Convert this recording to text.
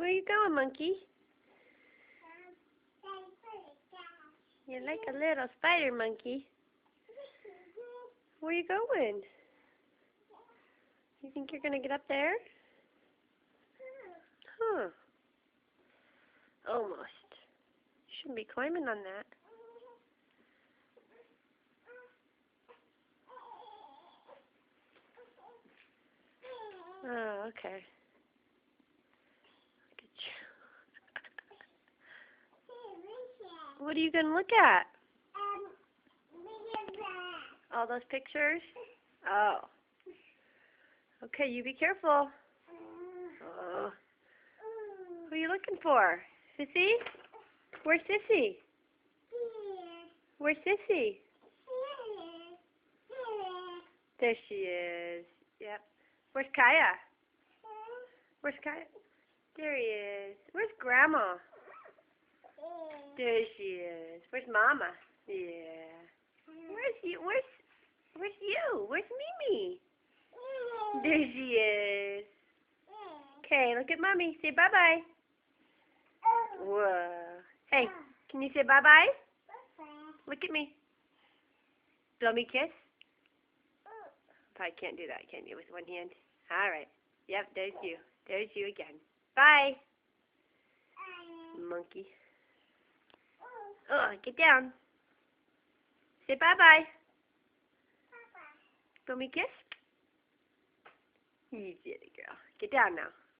Where you going, monkey? You're like a little spider monkey. Where you going? You think you're gonna get up there? Huh. Almost. You shouldn't be climbing on that. Oh, okay. Look at you. What are you gonna look at? All those pictures? Oh. Okay, you be careful. Oh. Who are you looking for? Sissy? Where's Sissy? Where's Sissy? There she is. Yep. Where's Kaya? Where's Kaya? There he is. Where's Grandma? There she is. Where's Mama? Yeah. Where's you? Where's you? Where's Mimi? There she is. Okay, look at Mommy. Say bye-bye. Whoa. Hey, can you say bye-bye? Look at me. Blow me a kiss? Probably can't do that, can you, with one hand? All right. Yep, there's you. There's you again. Bye. Monkey. Oh, get down. Say bye-bye. Blow me a kiss? You did it, girl. Get down now.